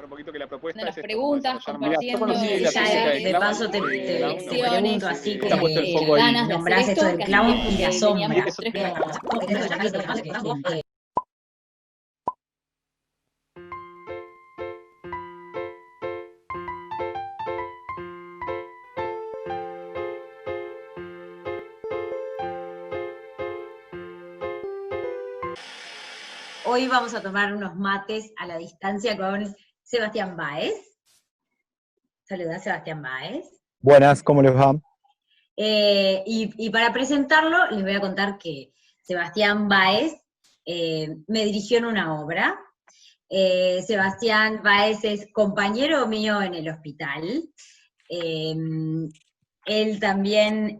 un poquito que la propuesta las es esto, como preguntas, desarrollar más. compartiendo. Yo conocí Y la ya técnica de de clown, paso te pregunto así está puesto el foco ahí. ganas de hacer nombrás esto esto, del que hace clown tiempo y la que sombra. veníamos Eso tres Hoy vamos a tomar unos mates a la distancia con Sebastián Báez. Saludá, Sebastián Báez. Buenas, ¿cómo les va? Y para presentarlo, les voy a contar que Sebastián Báez me dirigió en una obra. Sebastián Báez es compañero mío en el hospital. Él también,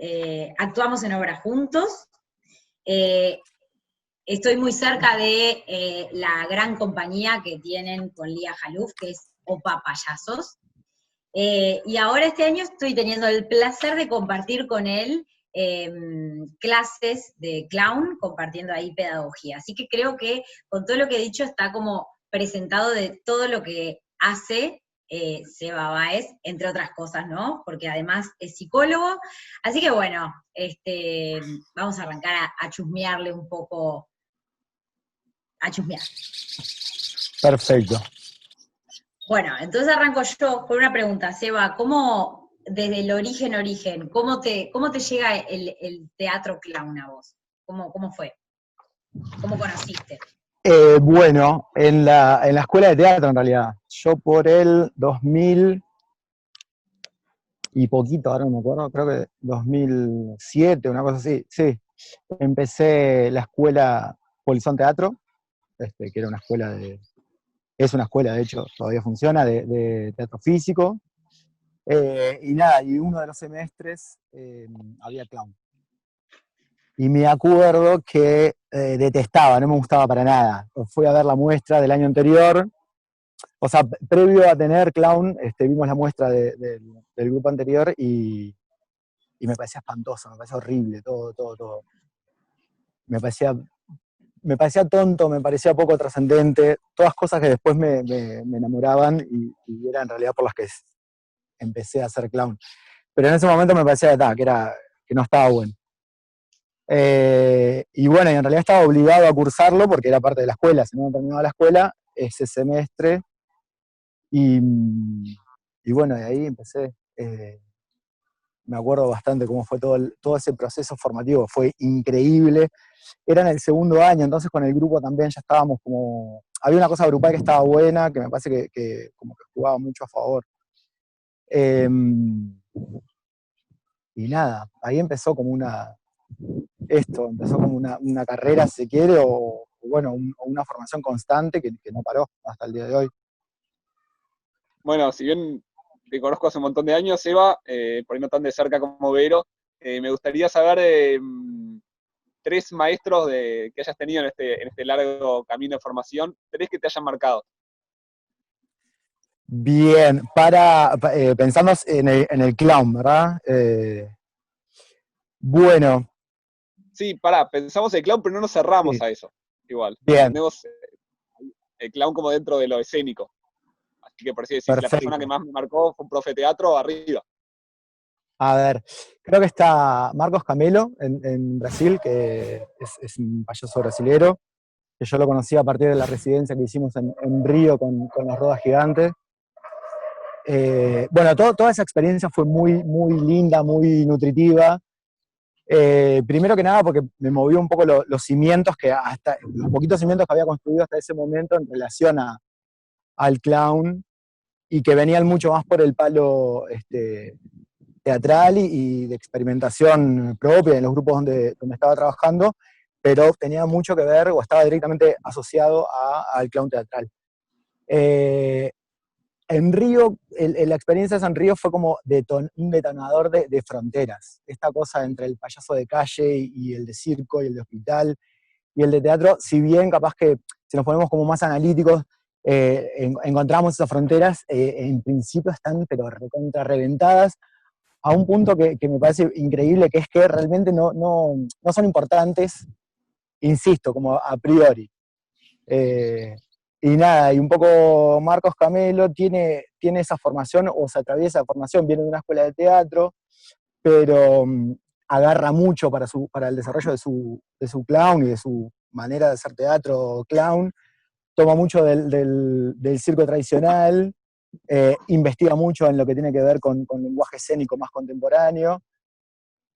actuamos en obra juntos. Estoy muy cerca de la gran compañía que tienen con Lía Jaluf, que es Opa Payasos. Y ahora este año estoy teniendo el placer de compartir con él clases de clown, compartiendo ahí pedagogía. Así que creo que con todo lo que he dicho está como presentado de todo lo que hace Seba Báez, entre otras cosas, ¿no? Porque además es psicólogo. Así que bueno, vamos a arrancar a chusmearle un poco, a chusmear. Perfecto. Bueno, entonces arranco yo con una pregunta, Seba, ¿cómo, desde el origen, cómo te llega el teatro clown a vos? ¿Cómo fue? ¿Cómo conociste? Bueno, en la escuela de teatro en realidad. Yo por el 2000 y poquito, ahora no me acuerdo, creo que 2007, una cosa así, sí. Empecé la escuela Polizón Teatro, que era una escuela es una escuela, de hecho, todavía funciona, de teatro físico. Y nada, y uno de los semestres había clown. Y me acuerdo que detestaba, no me gustaba para nada. Fui a ver la muestra del año anterior, o sea, previo a tener clown, vimos la muestra del grupo anterior y me parecía espantoso, me parecía horrible, todo. Me parecía tonto, me parecía poco trascendente, todas cosas que después me enamoraban y eran en realidad por las que empecé a hacer clown. Pero en ese momento me parecía que no estaba bueno. Y bueno, y en realidad estaba obligado a cursarlo porque era parte de la escuela, si no terminaba la escuela, ese semestre, y bueno, de ahí empecé. Me acuerdo bastante cómo fue todo ese proceso formativo, fue increíble. Era en el segundo año, entonces con el grupo también ya estábamos como... Había una cosa grupal que estaba buena, que me parece que como que jugaba mucho a favor. Y nada, ahí empezó como una carrera, si se quiere, o bueno, una formación constante que no paró hasta el día de hoy. Bueno, si bien te conozco hace un montón de años, Eva, por ahí no tan de cerca como Vero, me gustaría saber 3 maestros que hayas tenido en este largo camino de formación, 3 que te hayan marcado. Bien, pensando en el clown, ¿verdad? Bueno. Sí, pensamos el clown, pero no nos cerramos Sí. a eso, igual. Bien. Entendemos el clown como dentro de lo escénico. Así que por así decir, si la persona que más me marcó fue un profe de teatro, arriba. A ver, creo que está Marcos Camelo en Brasil, que es un payaso brasilero, que yo lo conocí a partir de la residencia que hicimos en Río con las rodas gigantes. Bueno, toda esa experiencia fue muy, muy linda, muy nutritiva. Primero que nada porque me movió un poco los cimientos, los poquitos cimientos que había construido hasta ese momento en relación al clown, y que venían mucho más por el palo teatral y de experimentación propia en los grupos donde estaba trabajando, pero tenía mucho que ver o estaba directamente asociado al clown teatral. En Río, la experiencia de San Río fue como un detonador de fronteras. Esta cosa entre el payaso de calle y el de circo y el de hospital y el de teatro, si bien capaz que si nos ponemos como más analíticos, encontramos esas fronteras, en principio están pero recontra reventadas, a un punto que me parece increíble, que es que realmente no son importantes, insisto, como a priori. Y nada, y un poco Marcos Camelo tiene esa formación, o se atraviesa esa formación, viene de una escuela de teatro, pero agarra mucho para el desarrollo de su clown y de su manera de hacer teatro clown, toma mucho del circo tradicional, investiga mucho en lo que tiene que ver con lenguaje escénico más contemporáneo,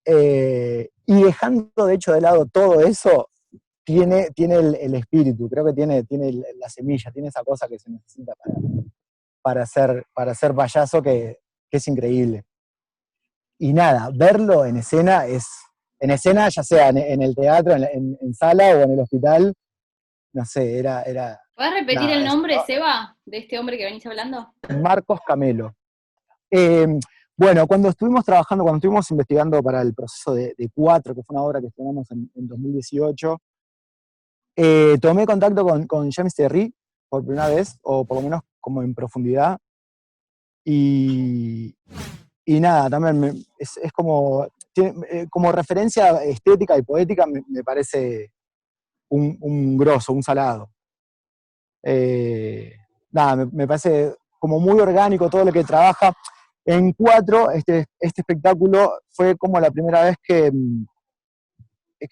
y dejando de hecho de lado todo eso, tiene el espíritu, creo que tiene la semilla, tiene esa cosa que se necesita para ser payaso que es increíble. Y nada, verlo en escena ya sea en el teatro, en sala o en el hospital, no sé, ¿Puedes repetir nada, el nombre, Seba, de este hombre que venís hablando? Marcos Camelo. Eh, bueno, cuando estuvimos investigando para el proceso de Cuatro, que fue una obra que estrenamos en 2018, tomé contacto con James Thierry por primera vez, o por lo menos como en profundidad, y nada, también es como, como referencia estética y poética me parece un grosso, un salado. Nada, me parece como muy orgánico todo lo que trabaja. En Cuatro, este espectáculo fue como la primera vez que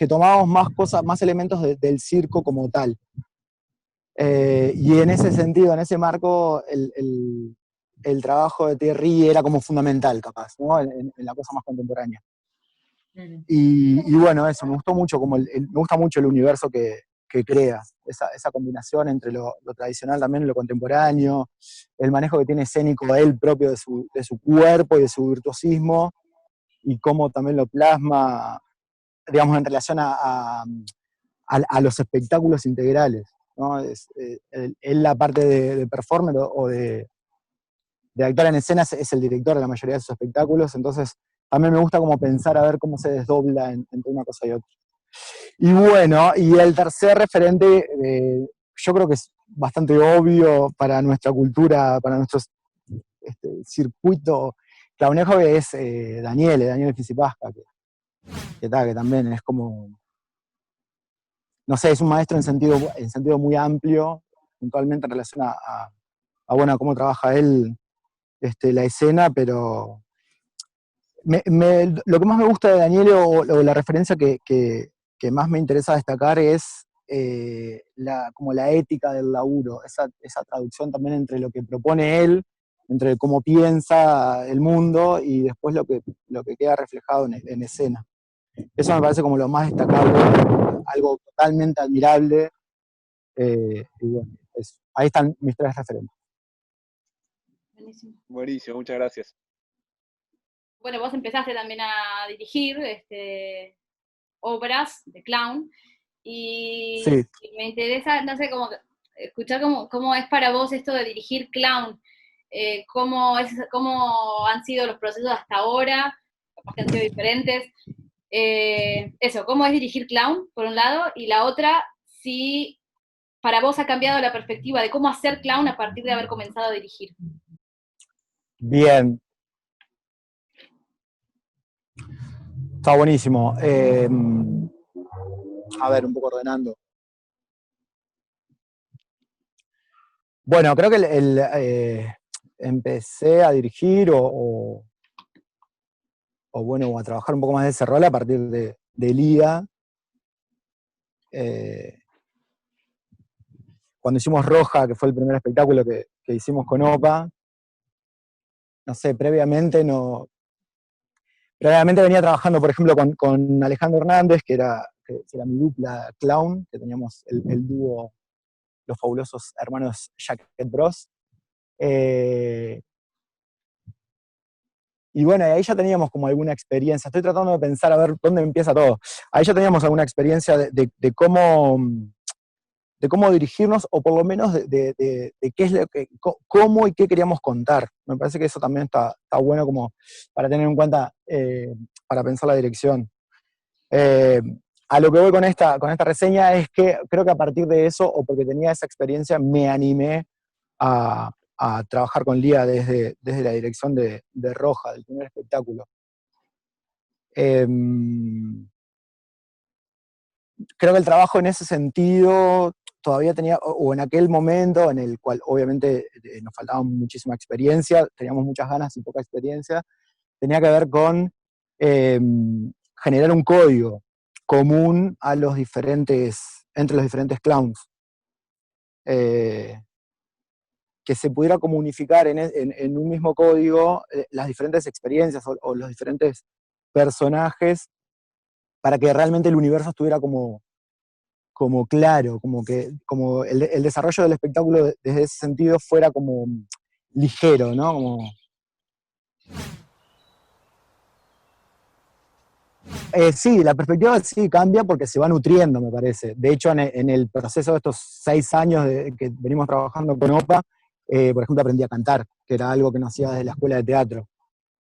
tomábamos más cosas, más elementos del circo como tal. Y en ese sentido, en ese marco, el trabajo de Thierry era como fundamental, capaz, ¿no? En la cosa más contemporánea. Y bueno, eso, me gustó mucho, me gusta mucho el universo que crea, esa combinación entre lo tradicional también y lo contemporáneo, el manejo que tiene escénico él propio de su cuerpo y de su virtuosismo, y cómo también lo plasma, digamos, en relación a los espectáculos integrales, ¿no? Él la parte de performer o de actor en escena es el director de la mayoría de sus espectáculos, entonces también me gusta como pensar a ver cómo se desdobla entre una cosa y otra. Y bueno, y el tercer referente, yo creo que es bastante obvio para nuestra cultura, para nuestro circuito clownejo, que es Daniel Fisipasca, que también es como, no sé, es un maestro en sentido muy amplio, puntualmente en relación bueno, a cómo trabaja él la escena, pero lo que más me gusta de Daniel o la referencia que más me interesa destacar es como la ética del laburo, esa traducción también entre lo que propone él, entre cómo piensa el mundo y después lo que queda reflejado en escena. Eso me parece como lo más destacable, algo totalmente admirable, y bueno, ahí están mis tres referentes. Buenísimo. Buenísimo, muchas gracias. Bueno, vos empezaste también a dirigir obras de clown, y Sí. me interesa, no sé, como escuchar cómo es para vos esto de dirigir clown, cómo han sido los procesos hasta ahora, capaz que han sido diferentes. Eso, cómo es dirigir clown, por un lado, y la otra, si para vos ha cambiado la perspectiva de cómo hacer clown a partir de haber comenzado a dirigir. Bien. Está buenísimo. A ver, un poco ordenando. Bueno, creo que empecé a dirigir o a trabajar un poco más de ese rol a partir de Lía. Cuando hicimos Roja, que fue el primer espectáculo que hicimos con OPA, no sé, previamente venía trabajando, por ejemplo, con Alejandro Hernández, que era mi dupla clown, que teníamos el dúo Los Fabulosos Hermanos Jacket Bros. Y bueno, ahí ya teníamos como alguna experiencia. Estoy tratando de pensar a ver dónde empieza todo. Ahí ya teníamos alguna experiencia de cómo dirigirnos, o por lo menos de qué es cómo y qué queríamos contar. Me parece que eso también está bueno como para tener en cuenta, para pensar la dirección. A lo que voy con esta reseña es que creo que a partir de eso, o porque tenía esa experiencia, me animé a trabajar con Lía desde la dirección de Roja, del primer espectáculo. Creo que el trabajo en ese sentido todavía tenía, o en aquel momento en el cual obviamente nos faltaba muchísima experiencia, teníamos muchas ganas y poca experiencia, tenía que ver con generar un código común a entre los diferentes clowns. Que se pudiera como unificar en un mismo código las diferentes experiencias o los diferentes personajes para que realmente el universo estuviera como claro, como el desarrollo del espectáculo desde ese sentido fuera como ligero, ¿no? Sí, la perspectiva sí cambia porque se va nutriendo, me parece. De hecho, en el proceso de estos 6 años que venimos trabajando con OPA, por ejemplo, aprendí a cantar, que era algo que no hacía desde la escuela de teatro,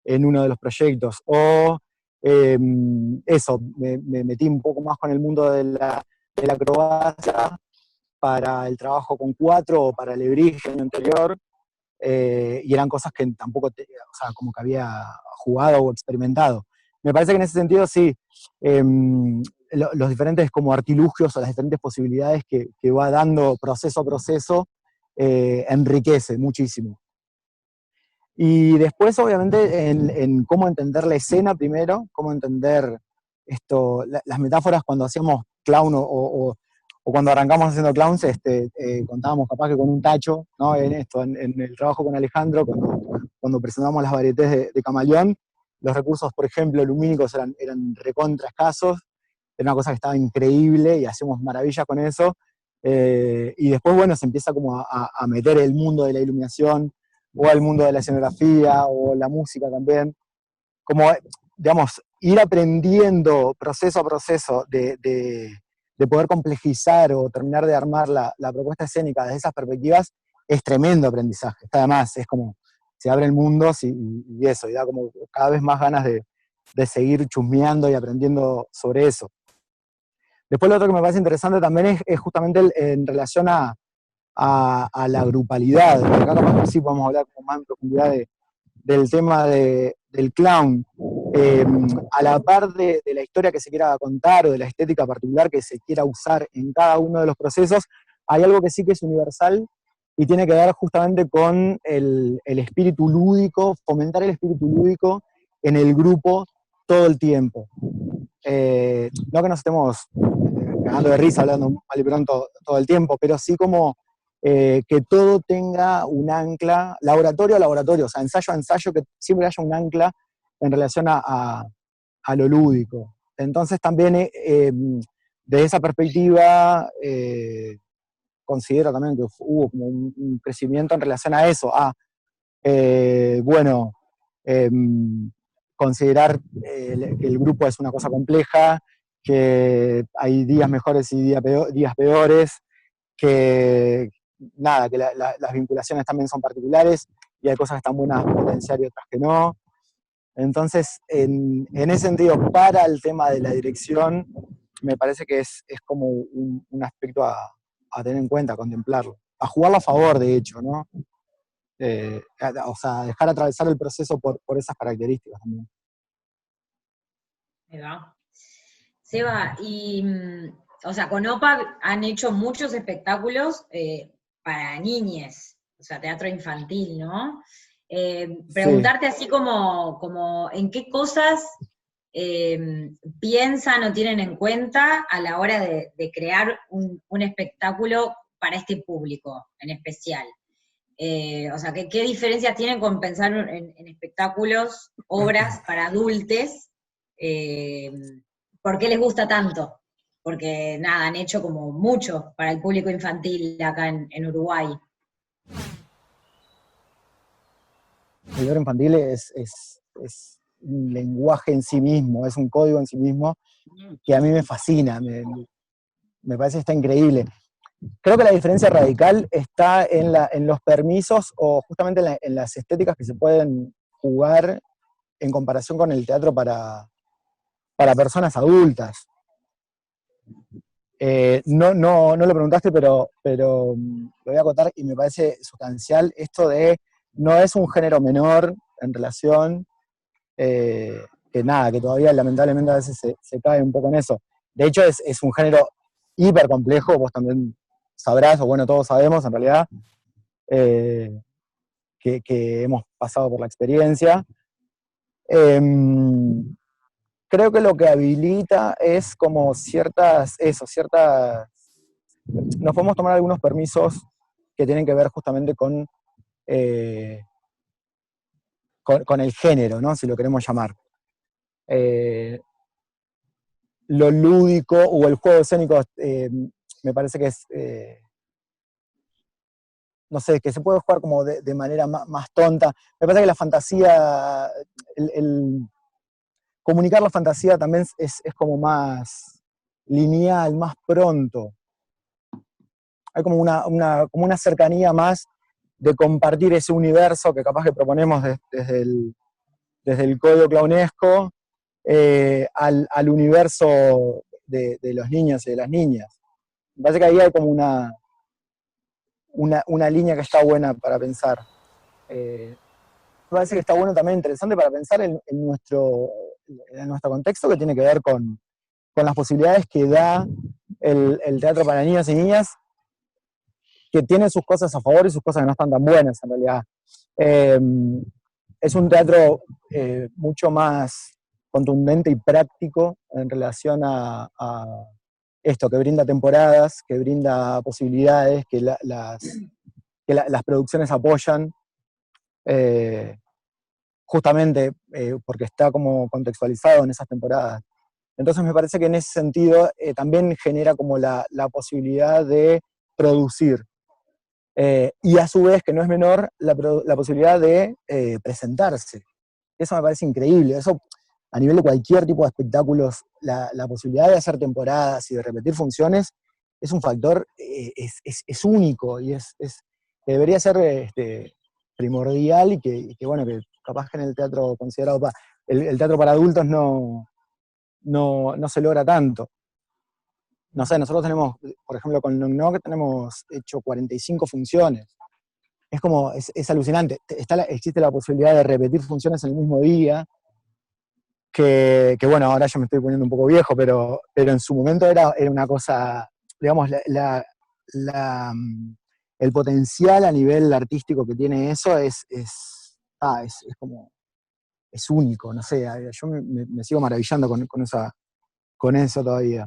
en uno de los proyectos. O eso, me metí un poco más con el mundo de la acrobacia para el trabajo con 4 o para Lebrige el año anterior, y eran cosas que tampoco, o sea, como que había jugado o experimentado. Me parece que en ese sentido sí, los diferentes como artilugios o las diferentes posibilidades que va dando proceso a proceso enriquece muchísimo. Y después, obviamente, en cómo entender la escena primero, cómo entender las metáforas cuando hacíamos clown o cuando arrancamos haciendo clowns, contábamos capaz que con un tacho, ¿no? En el trabajo con Alejandro, cuando presentamos las varietés de Camaleón, los recursos, por ejemplo, lumínicos eran recontra escasos, era una cosa que estaba increíble y hacíamos maravillas con eso. Y después, bueno, se empieza como a meter el mundo de la iluminación, o al mundo de la escenografía, o la música también. Como, digamos, ir aprendiendo proceso a proceso de poder complejizar o terminar de armar la propuesta escénica desde esas perspectivas, es tremendo aprendizaje. Está además, es como, se abre el mundo y eso, y da como cada vez más ganas de seguir chusmeando y aprendiendo sobre eso. Después lo otro que me parece interesante también es justamente en relación a la grupalidad. Acá capaz que sí podemos hablar como más en profundidad del tema del clown. A la par de la historia que se quiera contar o de la estética particular que se quiera usar en cada uno de los procesos, hay algo que sí que es universal y tiene que ver justamente con el espíritu lúdico, fomentar el espíritu lúdico en el grupo todo el tiempo. No que nos estemos cagando de risa hablando mal y pronto todo el tiempo, pero sí como que todo tenga un ancla, laboratorio a laboratorio, o sea, ensayo a ensayo, que siempre haya un ancla en relación a lo lúdico. Entonces también desde esa perspectiva considero también que hubo como un crecimiento en relación a eso, bueno, considerar que el grupo es una cosa compleja, que hay días mejores y días peores, que nada, que las vinculaciones también son particulares y hay cosas que están buenas potenciar y otras que no. Entonces, en ese sentido, para el tema de la dirección, me parece que es como un aspecto a tener en cuenta, a contemplarlo, a jugarlo a favor, de hecho, ¿no? O sea, dejar atravesar el proceso por esas características también. Ahí va. Seba, o sea, con OPA han hecho muchos espectáculos para niñes, o sea, teatro infantil, ¿no? Preguntarte así como en qué cosas piensan o tienen en cuenta a la hora de crear un espectáculo para este público en especial. O sea, ¿qué diferencias tienen con pensar en espectáculos, obras para adultos? ¿Por qué les gusta tanto? Porque nada, han hecho como mucho para el público infantil acá en Uruguay. El teatro infantil es un lenguaje en sí mismo, es un código en sí mismo que a mí me fascina, me parece que está increíble. Creo que la diferencia radical está en los permisos o justamente en las estéticas que se pueden jugar en comparación con el teatro para personas adultas. No lo preguntaste, pero lo voy a acotar y me parece sustancial esto de no es un género menor en relación, que nada, que todavía lamentablemente a veces se cae un poco en eso. De hecho es un género hiper complejo, vos también sabrás, o bueno, todos sabemos en realidad, que hemos pasado por la experiencia. Creo que lo que habilita es como nos podemos tomar algunos permisos que tienen que ver justamente con el género, ¿no? Si lo queremos llamar. Lo lúdico o el juego escénico me parece que es, no sé, que se puede jugar como de manera más tonta. Me parece que la fantasía, el comunicar la fantasía también es como más lineal, más pronto. Hay como una cercanía más de compartir ese universo que capaz que proponemos desde el código clownesco al universo de los niños y de las niñas. Me parece que ahí hay como una línea que está buena para pensar. Me parece que está bueno también, interesante para pensar en nuestro contexto, que tiene que ver con las posibilidades que da el teatro para niños y niñas, que tiene sus cosas a favor y sus cosas que no están tan buenas en realidad. Es un teatro mucho más contundente y práctico en relación a esto, que brinda temporadas, que brinda posibilidades, que las producciones apoyan, justamente porque está como contextualizado en esas temporadas. Entonces me parece que en ese sentido también genera como la posibilidad de producir. Y a su vez, que no es menor, la posibilidad de presentarse. Eso me parece increíble. Eso, a nivel de cualquier tipo de espectáculos, la posibilidad de hacer temporadas y de repetir funciones es un factor, es único y que debería ser primordial y que, bueno, que capaz que en el teatro considerado, el teatro para adultos no se logra tanto. No sé, nosotros tenemos, por ejemplo, con Knock Knock tenemos hecho 45 funciones. Es como, es alucinante. Existe la posibilidad de repetir funciones en el mismo día, que bueno, ahora ya me estoy poniendo un poco viejo, pero en su momento era una cosa, digamos, el potencial a nivel artístico que tiene eso es como, es único, no sé, yo me sigo maravillando con eso todavía.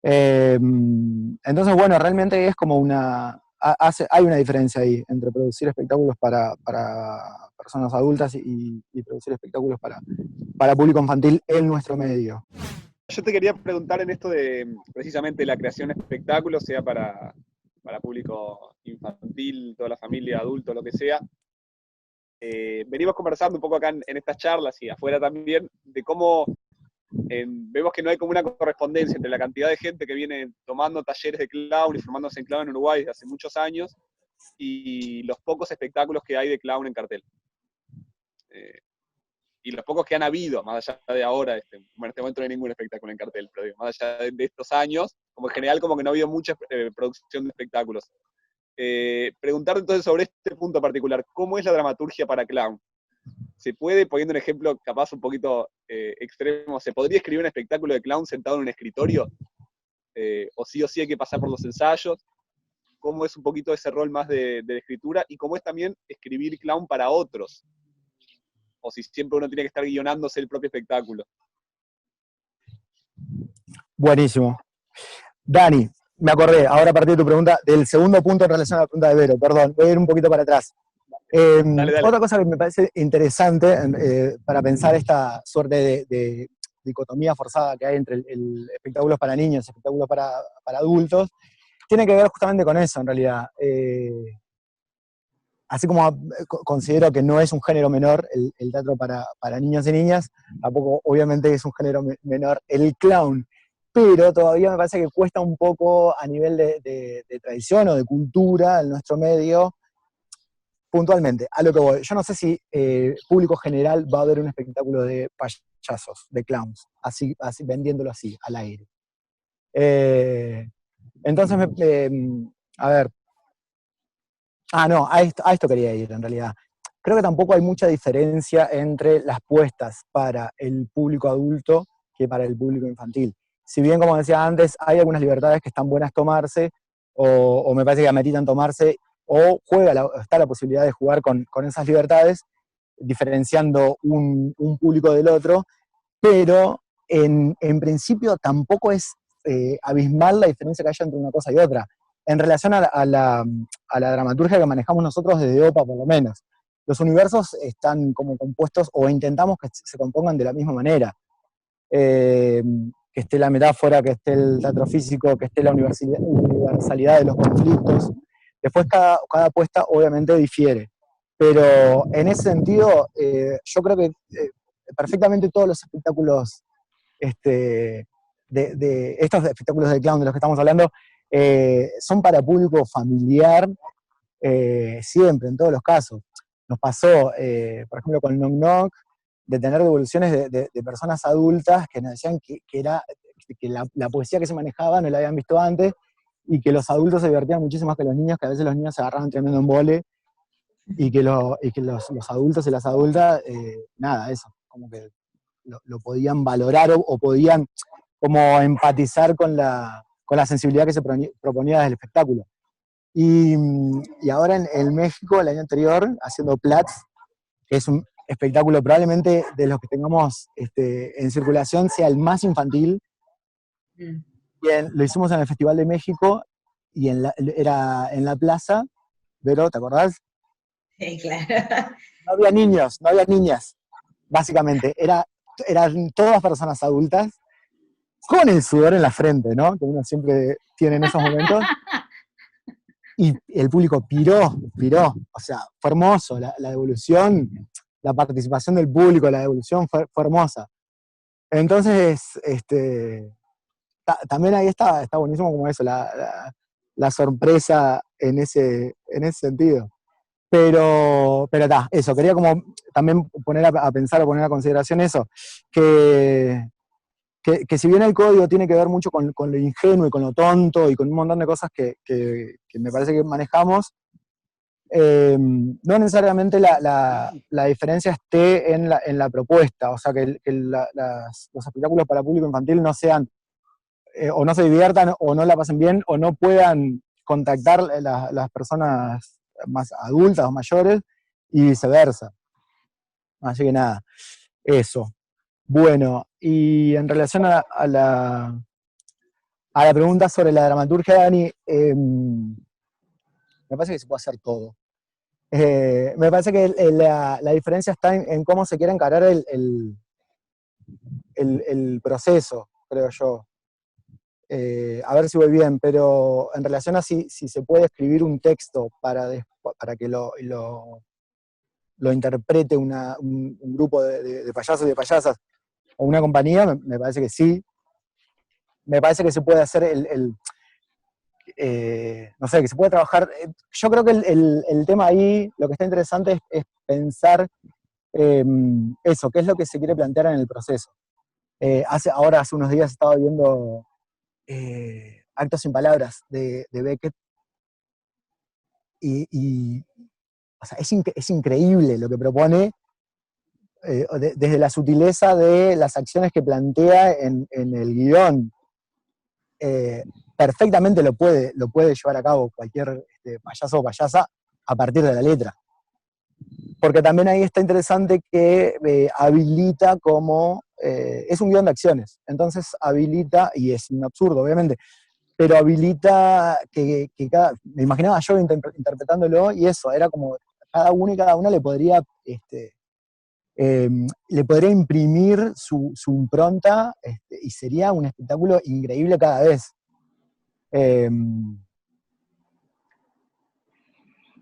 Entonces, bueno, realmente es como hay una diferencia ahí entre producir espectáculos para personas adultas y producir espectáculos para público infantil en nuestro medio. Yo te quería preguntar en esto de precisamente la creación de espectáculos, sea para público infantil, toda la familia, adulto, lo que sea. Venimos conversando un poco acá en estas charlas y afuera también, de cómo vemos que no hay como una correspondencia entre la cantidad de gente que viene tomando talleres de clown y formándose en clown en Uruguay desde hace muchos años y los pocos espectáculos que hay de clown en cartel. Y los pocos que han habido, más allá de ahora, en este momento no hay ningún espectáculo en cartel, pero digo, más allá de estos años, como en general como que no ha habido mucha producción de espectáculos. Preguntarte entonces sobre este punto particular, ¿cómo es la dramaturgia para clown? ¿Se puede, poniendo un ejemplo capaz un poquito extremo, se podría escribir un espectáculo de clown sentado en un escritorio? ¿O sí hay que pasar por los ensayos? ¿Cómo es un poquito ese rol más de escritura? Y cómo es también escribir clown para otros. O si siempre uno tiene que estar guionándose el propio espectáculo. Buenísimo. Dani, me acordé, ahora a partir de tu pregunta, del segundo punto en relación a la pregunta de Vero, perdón, voy a ir un poquito para atrás. Dale. Otra cosa que me parece interesante para pensar esta suerte de dicotomía forzada que hay entre el espectáculos para niños y espectáculos para adultos, tiene que ver justamente con eso, en realidad. Así como considero que no es un género menor el teatro para niños y niñas, tampoco obviamente es un género menor el clown, pero todavía me parece que cuesta un poco a nivel de tradición o de cultura en nuestro medio. Puntualmente, a lo que voy, yo no sé si público general va a ver un espectáculo de payasos, de clowns, así vendiéndolo así, al aire. Entonces, a ver, a esto quería ir en realidad. Creo que tampoco hay mucha diferencia entre las puestas para el público adulto que para el público infantil. Si bien, como decía antes, hay algunas libertades que están buenas tomarse, o me parece que ameritan tomarse, o está la posibilidad de jugar con esas libertades, diferenciando un público del otro, pero en principio tampoco es abismal la diferencia que haya entre una cosa y otra. En relación a la dramaturgia que manejamos nosotros desde OPA, por lo menos, los universos están como compuestos, o intentamos que se compongan de la misma manera. Que esté la metáfora, que esté el teatro físico, que esté la universalidad de los conflictos. Después cada apuesta obviamente difiere, pero en ese sentido yo creo que perfectamente todos los espectáculos, de estos espectáculos de clown de los que estamos hablando, son para público familiar, siempre, en todos los casos. Nos pasó, por ejemplo, con Knock Knock, de tener devoluciones de personas adultas que nos decían que la poesía que se manejaba no la habían visto antes, y que los adultos se divertían muchísimo más que los niños, que a veces los niños se agarraban tremendo embole, y que los adultos y las adultas, nada, eso, como que lo podían valorar, o podían como empatizar con la sensibilidad que se proponía desde el espectáculo. Y ahora en México, el año anterior, haciendo Platz, que es un espectáculo probablemente de los que tengamos en circulación, sea el más infantil. Lo hicimos en el Festival de México, y era en la plaza, pero ¿te acordás? Sí, claro. No había niños, no había niñas, básicamente. Eran todas personas adultas, con el sudor en la frente, ¿no? Que uno siempre tiene en esos momentos. Y el público piró, o sea, fue hermoso, la devolución, la participación del público, la devolución fue hermosa. Entonces, también ahí está buenísimo como eso, la sorpresa en ese sentido. Pero eso, quería como también poner a pensar, o poner a consideración eso, que si bien el código tiene que ver mucho con lo ingenuo y con lo tonto y con un montón de cosas que me parece que manejamos, no necesariamente la diferencia esté en la propuesta, o sea, que los espectáculos para público infantil no sean, o no se diviertan, o no la pasen bien, o no puedan contactar las personas más adultas o mayores, y viceversa. Así que nada, eso. Bueno, y en relación a la pregunta sobre la dramaturgia, Dani, me parece que se puede hacer todo. Me parece que la diferencia está en cómo se quiere encarar el proceso, creo yo. A ver si voy bien, pero en relación a si se puede escribir un texto para que lo interprete un grupo de payasos y de payasas, o una compañía, me parece que sí. Me parece que se puede hacer no sé, que se puede trabajar. Yo creo que el tema ahí, lo que está interesante es pensar eso, qué es lo que se quiere plantear en el proceso. Hace unos días estaba viendo Actos sin palabras de Beckett, y o sea, es increíble lo que propone, desde la sutileza de las acciones que plantea en el guión. Perfectamente lo puede llevar a cabo cualquier payaso o payasa a partir de la letra. Porque también ahí está interesante que habilita como, es un guión de acciones, entonces habilita, y es un absurdo obviamente, pero habilita que me imaginaba yo interpretándolo, y eso, era como cada uno y cada una le podría imprimir su impronta, y sería un espectáculo increíble cada vez.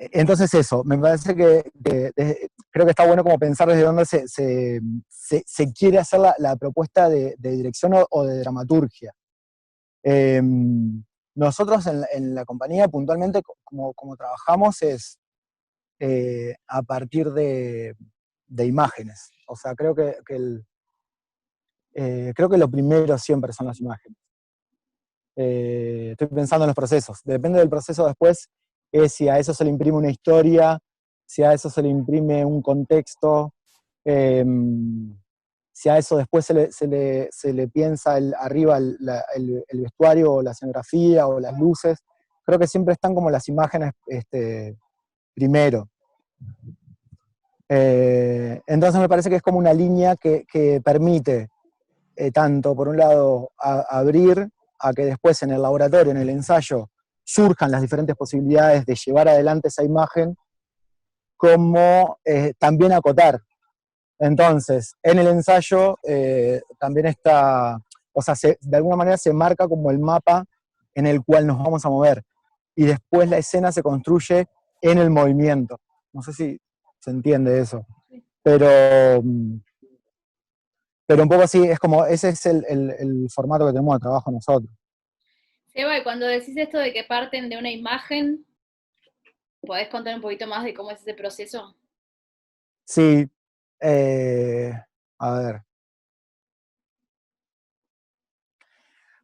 Entonces eso, me parece que creo que está bueno como pensar desde dónde se quiere hacer la propuesta de dirección o de dramaturgia. Nosotros en la compañía puntualmente como trabajamos es a partir de imágenes. O sea, creo que lo primero siempre son las imágenes. Estoy pensando en los procesos. Depende del proceso después, es si a eso se le imprime una historia, si a eso se le imprime un contexto, si a eso después se le piensa arriba el vestuario o la escenografía o las luces. creo que siempre están como las imágenes primero. Entonces me parece que es como una línea que permite tanto, por un lado, abrir a que después en el laboratorio, en el ensayo, surjan las diferentes posibilidades de llevar adelante esa imagen, como también acotar. Entonces, en el ensayo también está, o sea, de alguna manera se marca como el mapa en el cual nos vamos a mover. Y después la escena se construye en el movimiento. No sé si se entiende eso. Pero un poco así, es como, ese es el formato que tenemos de trabajo nosotros. Seba, y cuando decís esto de que parten de una imagen, ¿podés contar un poquito más de cómo es ese proceso? Sí, a ver.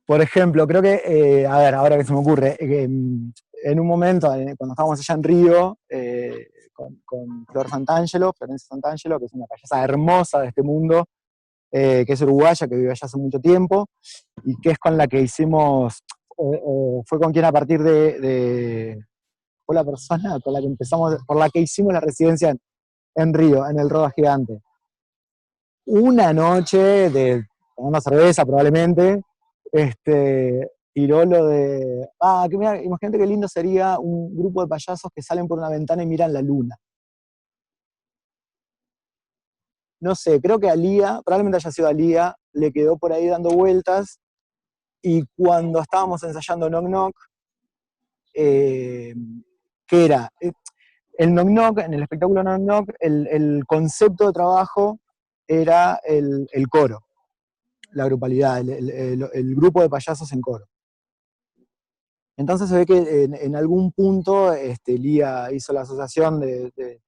Por ejemplo, creo que, a ver, ahora que se me ocurre, en un momento, cuando estábamos allá en Río, con Florencia Santangelo, que es una payasa hermosa de este mundo, que es uruguaya, que vive allá hace mucho tiempo, y que es con la que hicimos, o fue con quien a partir fue la persona con la que empezamos, por la que hicimos la residencia en Río, en el Roda Gigante. Una noche tomando cerveza probablemente, tiró lo de, que mira, imagínate qué lindo sería un grupo de payasos que salen por una ventana y miran la luna. No sé, creo que a Lía, probablemente haya sido a Lía, le quedó por ahí dando vueltas, y cuando estábamos ensayando Knock Knock, que era, el Knock Knock, en el espectáculo Knock Knock, el concepto de trabajo era el coro, la grupalidad, el grupo de payasos en coro. Entonces se ve que en algún punto Lía hizo la asociación de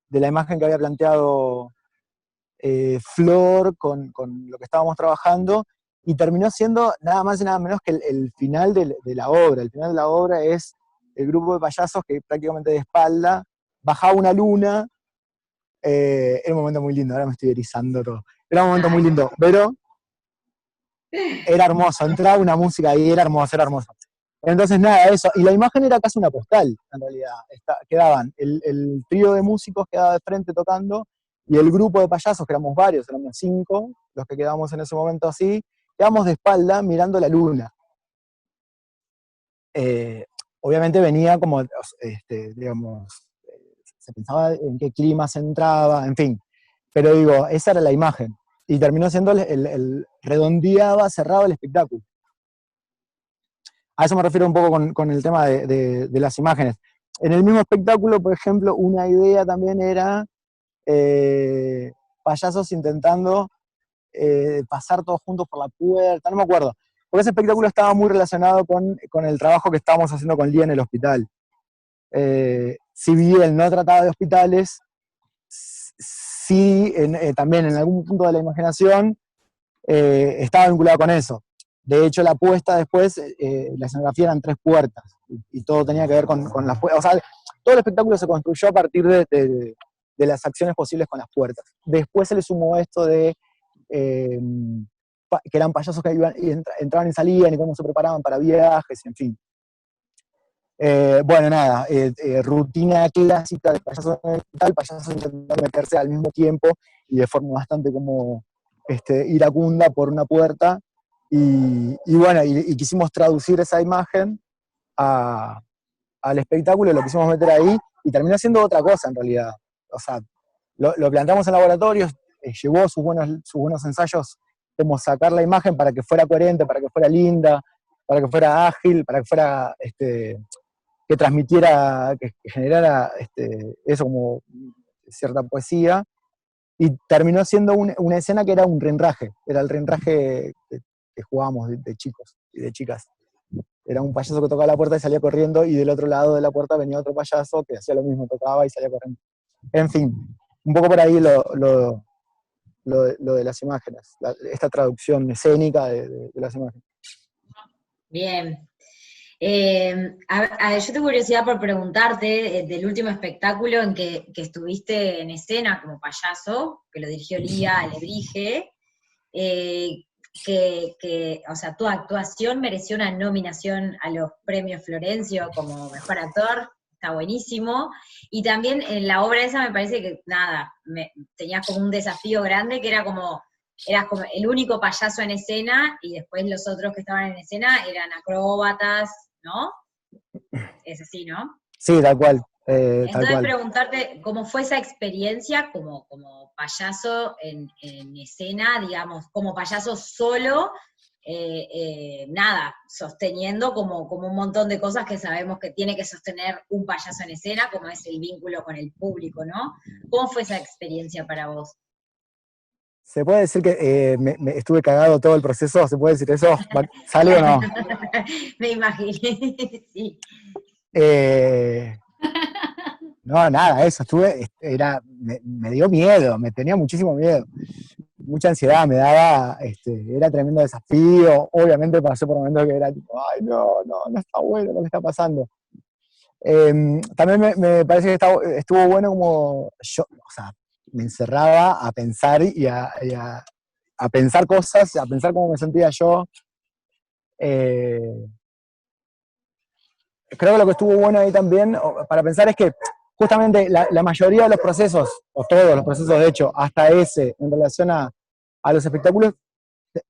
la imagen que había planteado Flor con lo que estábamos trabajando, y terminó siendo nada más y nada menos que el final de la obra. El final de la obra es el grupo de payasos que prácticamente de espalda bajaba una luna. Era un momento muy lindo, ahora me estoy erizando todo. Era un momento muy lindo, pero era hermoso, entraba una música ahí, era hermoso, era hermoso. Entonces nada, eso, y la imagen era casi una postal, en realidad. Quedaban el trío de músicos quedaba de frente tocando, y el grupo de payasos, que éramos varios, éramos 5, los que quedábamos en ese momento así, quedábamos de espalda mirando la luna. Obviamente venía como, digamos, se pensaba en qué clima se entraba, en fin, pero digo, esa era la imagen, y terminó siendo redondeaba, cerraba el espectáculo. A eso me refiero un poco con el tema de las imágenes. En el mismo espectáculo, por ejemplo, una idea también era payasos intentando pasar todos juntos por la puerta, no me acuerdo. Porque ese espectáculo estaba muy relacionado con el trabajo que estábamos haciendo con Lía en el hospital. Si bien no trataba de hospitales, sí también en algún punto de la imaginación estaba vinculado con eso. De hecho, la puesta después, la escenografía eran 3 puertas, y todo tenía que ver con las puertas. O sea, todo el espectáculo se construyó a partir de las acciones posibles con las puertas. Después se le sumó esto de que eran payasos que entraban y salían, y cómo se preparaban para viajes, en fin. Bueno, nada, rutina clásica de payasos en el hospital, payasos intentando meterse al mismo tiempo y de forma bastante como iracunda por una puerta, y bueno, y quisimos traducir esa imagen al espectáculo, lo quisimos meter ahí, y terminó siendo otra cosa en realidad. O sea, lo planteamos en laboratorios, llevó sus buenos ensayos, como sacar la imagen para que fuera coherente, para que fuera linda, para que fuera ágil, para que fuera que transmitiera, que generara eso como cierta poesía, y terminó siendo una escena que era un renraje, era el renraje que jugábamos de chicos y de chicas. Era un payaso que tocaba la puerta y salía corriendo, y del otro lado de la puerta venía otro payaso que hacía lo mismo, tocaba y salía corriendo. En fin, un poco por ahí lo de las imágenes, esta traducción escénica de las imágenes. Bien. Yo tengo curiosidad por preguntarte del último espectáculo en que estuviste en escena como payaso, que lo dirigió Lía Alebrije. o sea, tu actuación mereció una nominación a los premios Florencio como mejor actor, está buenísimo, y también en la obra esa me parece que, nada, tenías como un desafío grande, que eras como el único payaso en escena, y después los otros que estaban en escena eran acróbatas, ¿no? Es así, ¿no? Sí, tal cual, tal Entonces cual. preguntarte cómo fue esa experiencia como payaso en escena, digamos, como payaso solo, nada, sosteniendo como un montón de cosas que sabemos que tiene que sostener un payaso en escena, como es el vínculo con el público, ¿no? ¿Cómo fue esa experiencia para vos? ¿Se puede decir que me estuve cagado todo el proceso? ¿Se puede decir eso? ¿Sale o no? Me imaginé, sí. Eh, no, nada, eso, me dio miedo, me tenía muchísimo miedo, mucha ansiedad me daba, era tremendo desafío, obviamente pasé por momentos que era tipo, ay, no está bueno lo que está pasando. También me parece que estuvo bueno como yo, o sea, me encerraba a pensar a pensar cosas, a pensar cómo me sentía yo. Creo que lo que estuvo bueno ahí también para pensar es que justamente la mayoría de los procesos, o todos los procesos de hecho, hasta ese, en relación a los espectáculos,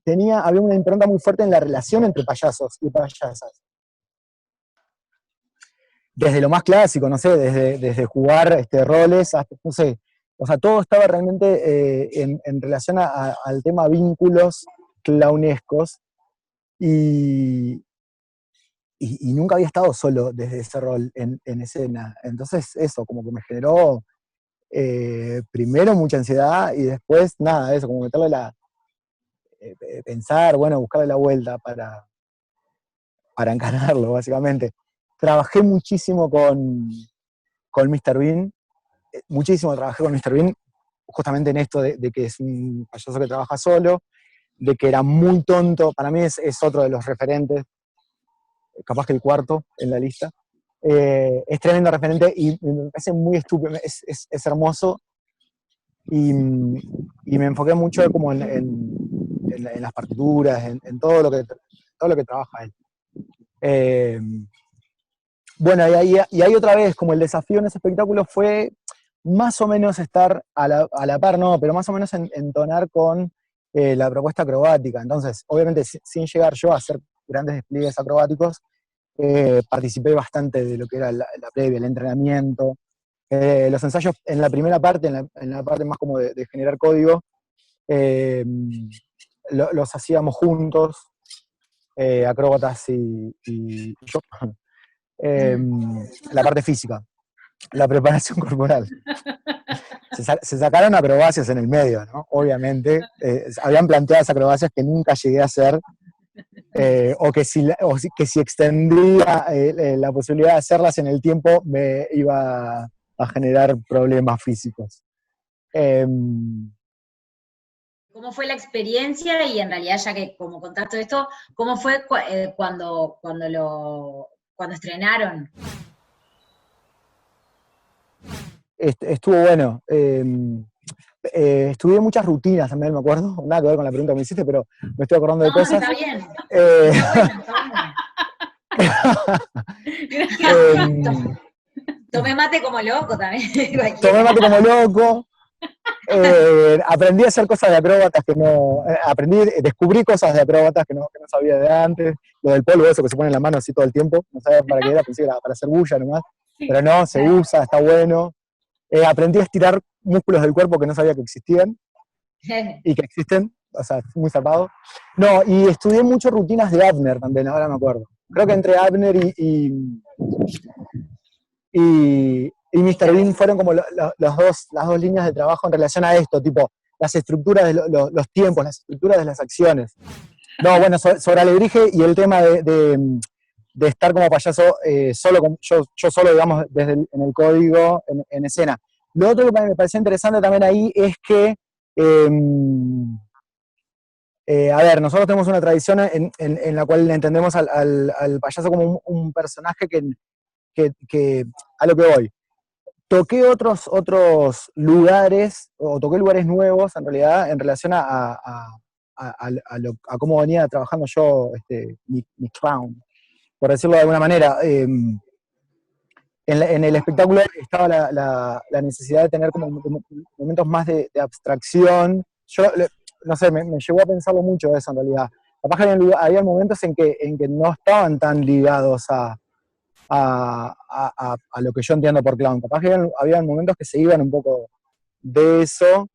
había una impronta muy fuerte en la relación entre payasos y payasas. Desde lo más clásico, no sé, desde jugar roles, hasta, no sé, o sea, todo estaba realmente en relación al tema vínculos clownescos, y, y nunca había estado solo desde ese rol en escena. Entonces eso, como que me generó primero mucha ansiedad y después nada, eso, como meterle pensar, bueno, buscarle la vuelta para encararlo, básicamente. Trabajé muchísimo con Mr. Bean, muchísimo trabajé con Mr. Bean, justamente en esto de que es un payaso que trabaja solo, de que era muy tonto, para mí es otro de los referentes, capaz que el cuarto en la lista. Es tremendo referente y me parece muy estúpido, es hermoso, y me enfoqué mucho como en las partituras, en todo lo que trabaja él. Eh, bueno, y ahí otra vez, como el desafío en ese espectáculo fue más o menos estar a la par, no, pero más o menos entonar con la propuesta acrobática. Entonces, obviamente, sin llegar yo a hacer grandes despliegues acrobáticos, participé bastante de lo que era la previa, el entrenamiento, los ensayos en la primera parte, en la parte más como de generar código, eh, los hacíamos juntos, acróbatas y yo. La parte física, la preparación corporal. Se sacaron acrobacias en el medio, ¿no? Obviamente. Habían planteadas acrobacias que nunca llegué a hacer, que si extendía la posibilidad de hacerlas en el tiempo me iba a generar problemas físicos. ¿Cómo fue la experiencia? Y en realidad, ya que como contaste esto, ¿cómo fue cuando estrenaron? Estuvo bueno. Estudié muchas rutinas también, me acuerdo, nada que ver con la pregunta que me hiciste, pero me estoy acordando de No, cosas. está bien. Está bueno, está bueno. Tomé mate como loco también. Tomé mate como loco. Aprendí a hacer cosas de acróbatas que no. Descubrí cosas de acróbatas que no sabía de antes. Lo del polvo, eso que se pone en la mano así todo el tiempo. No sabía para qué era, pensé que era para hacer bulla nomás. Pero no, se usa, está bueno. Aprendí a estirar músculos del cuerpo que no sabía que existían y que existen, o sea, muy zarpado. No, y estudié mucho rutinas de Abner también, ahora me acuerdo. Creo que entre Abner y Mr. Bean fueron como las dos líneas de trabajo en relación a esto, tipo las estructuras de los tiempos, las estructuras de las acciones. No, bueno, sobre Alebrije y el tema de estar como payaso solo, yo solo, digamos, en el código, en escena. Lo otro que me pareció interesante también ahí es que, a ver, nosotros tenemos una tradición en la cual entendemos al payaso como un personaje que, a lo que voy, toqué otros lugares, o toqué lugares nuevos en realidad, en relación a cómo venía trabajando yo mi clown, por decirlo de alguna manera. En el espectáculo estaba la necesidad de tener como momentos más de abstracción. Yo, no sé, me llevó a pensarlo mucho eso en realidad. Capaz que había momentos en que no estaban tan ligados a lo que yo entiendo por clown. Capaz que había momentos que se iban un poco de eso,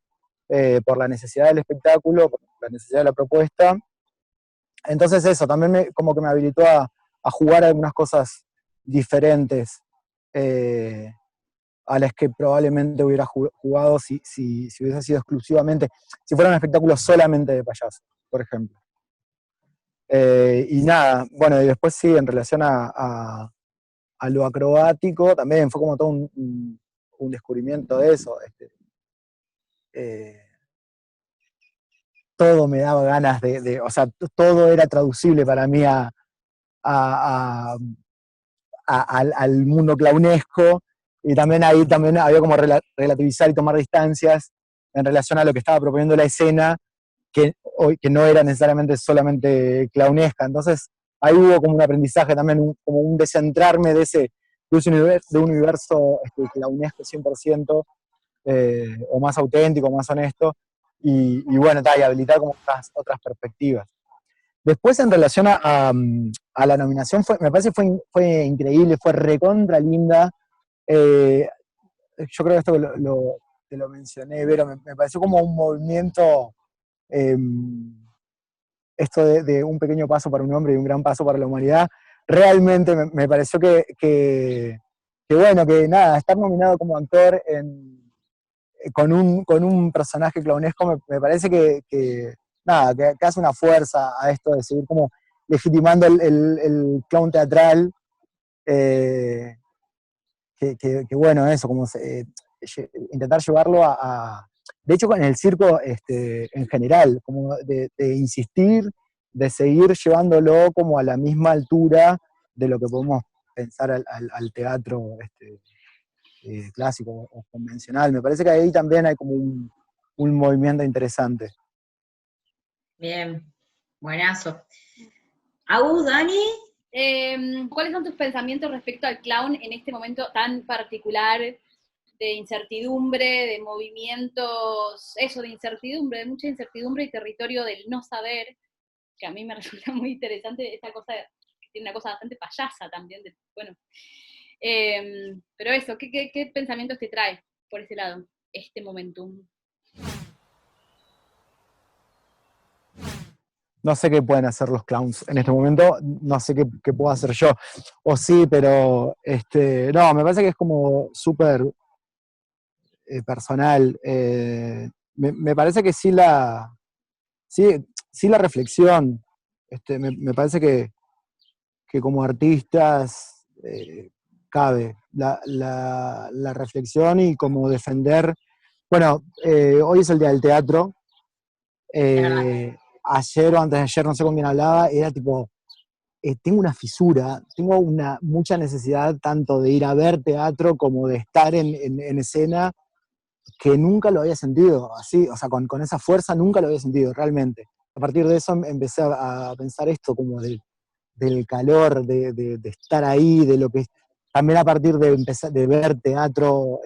por la necesidad del espectáculo, por la necesidad de la propuesta. Entonces eso, también como que me habilitó a jugar algunas cosas diferentes, a las que probablemente hubiera jugado si hubiese sido exclusivamente, si fuera un espectáculo solamente de payaso, por ejemplo. Y nada, bueno, y después sí, en relación a lo acrobático, también fue como todo un descubrimiento de eso. Todo me daba ganas o sea, todo era traducible para mí al mundo clownesco, y también ahí también había como relativizar y tomar distancias en relación a lo que estaba proponiendo la escena, que no era necesariamente solamente clownesca. Entonces ahí hubo como un aprendizaje también, como un descentrarme de un universo clownesco 100%, o más auténtico, más honesto, y bueno, y habilitar como otras perspectivas. Después, en relación a la nominación, me parece que fue increíble, fue recontra linda. Yo creo que esto te lo mencioné, pero me pareció como un movimiento, eh, esto de un pequeño paso para un hombre y un gran paso para la humanidad. Realmente me pareció que bueno, que nada, estar nominado como actor con un personaje clownesco me parece nada, que hace una fuerza a esto de seguir como legitimando el clown teatral, que bueno, eso, como intentar llevarlo de hecho con el circo en general, como de insistir, de seguir llevándolo como a la misma altura de lo que podemos pensar al teatro clásico o convencional. Me parece que ahí también hay como un movimiento interesante. Bien, buenazo. ¿Agus, Dani? ¿Cuáles son tus pensamientos respecto al clown en este momento tan particular de incertidumbre, de movimientos, de incertidumbre, de mucha incertidumbre y territorio del no saber, que a mí me resulta muy interesante esta cosa, que tiene una cosa bastante payasa también, bueno. Pero eso, ¿qué pensamientos te trae por ese lado, este momentum? No sé qué pueden hacer los clowns en este momento, no sé qué puedo hacer yo. O sí, pero no, me parece que es como súper personal. Me parece que sí la reflexión. Me parece que como artistas cabe la reflexión y como defender. Bueno, hoy es el Día del Teatro. Ayer o antes de ayer, no sé con quién hablaba, era tipo, tengo una fisura, tengo mucha necesidad tanto de ir a ver teatro como de estar en escena, que nunca lo había sentido así, o sea, con esa fuerza nunca lo había sentido, realmente. A partir de eso empecé a pensar esto como del calor, de estar ahí, de lo que es, también a partir de ver teatro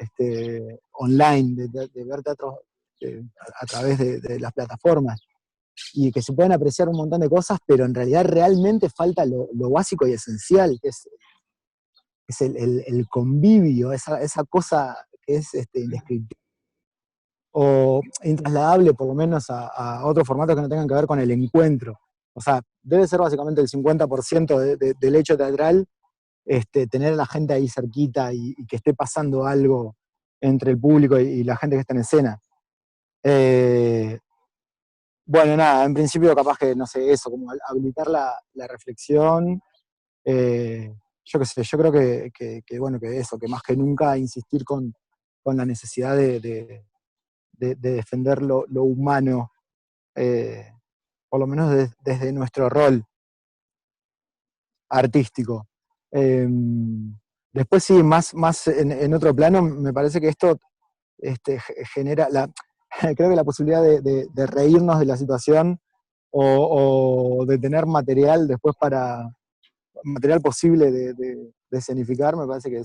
online, de ver teatro a través de las plataformas, y que se pueden apreciar un montón de cosas, pero en realidad realmente falta lo básico y esencial, que es el convivio, esa cosa que es indescriptible, o intrasladable por lo menos a otros formatos que no tengan que ver con el encuentro. O sea, debe ser básicamente el 50% del hecho teatral, tener a la gente ahí cerquita y que esté pasando algo entre el público y la gente que está en escena. Bueno, nada, en principio capaz que, no sé, eso, como habilitar la reflexión. Yo qué sé, yo creo bueno, que eso, que más que nunca insistir con la necesidad de defender lo humano, por lo menos desde nuestro rol artístico. Después sí, más en otro plano, me parece que esto genera, creo que la posibilidad de reírnos de la situación o de tener material después material posible de escenificar, me parece que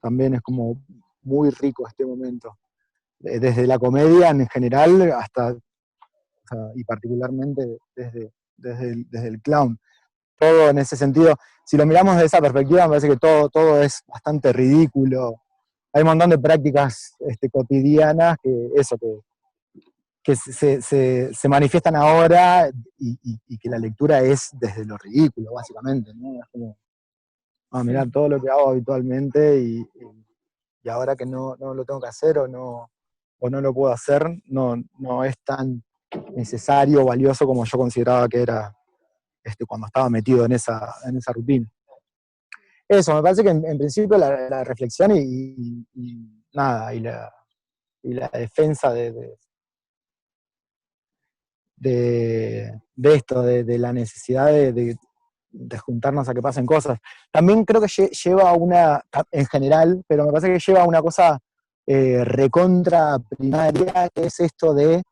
también es como muy rico este momento. Desde la comedia en general hasta, o sea, y particularmente desde el clown. Todo en ese sentido, si lo miramos de esa perspectiva, me parece que todo es bastante ridículo. Hay un montón de prácticas cotidianas que se manifiestan ahora y que la lectura es desde lo ridículo, básicamente, ¿no? Es como, mirá todo lo que hago habitualmente y ahora que no lo tengo que hacer o no lo puedo hacer, no es tan necesario o valioso como yo consideraba que era cuando estaba metido en esa rutina. Eso, me parece que en principio la reflexión y nada, y la defensa de esto, de la necesidad de juntarnos a que pasen cosas. También creo que lleva en general, pero me parece que lleva a una cosa recontra primaria, que es esto de,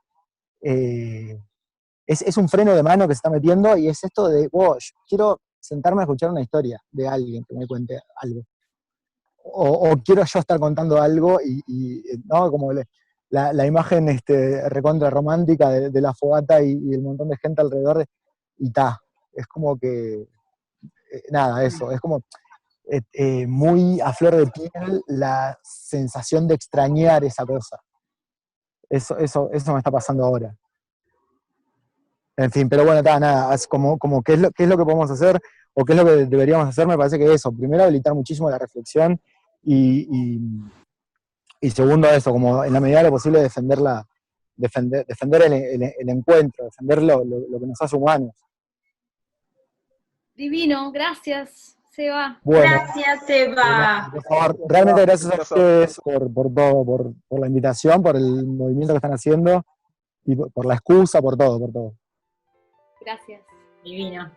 es un freno de mano que se está metiendo, y es esto de, yo quiero sentarme a escuchar una historia de alguien que me cuente algo. O quiero yo estar contando algo ¿no? Como la imagen recontra romántica de la fogata y el montón de gente alrededor, y es como que, nada, eso, es como muy a flor de piel la sensación de extrañar esa cosa. Eso me está pasando ahora. En fin, pero bueno, nada, es como qué es lo que podemos hacer, o qué es lo que deberíamos hacer. Me parece que eso, primero habilitar muchísimo la reflexión, y segundo eso, como en la medida de lo posible defender el encuentro, defender lo que nos hace humanos. Divino, gracias, Seba. Bueno, Gracias, Seba. por favor, realmente gracias a ustedes por todo, por la invitación, por el movimiento que están haciendo, y por la excusa, por todo. Gracias. Divino.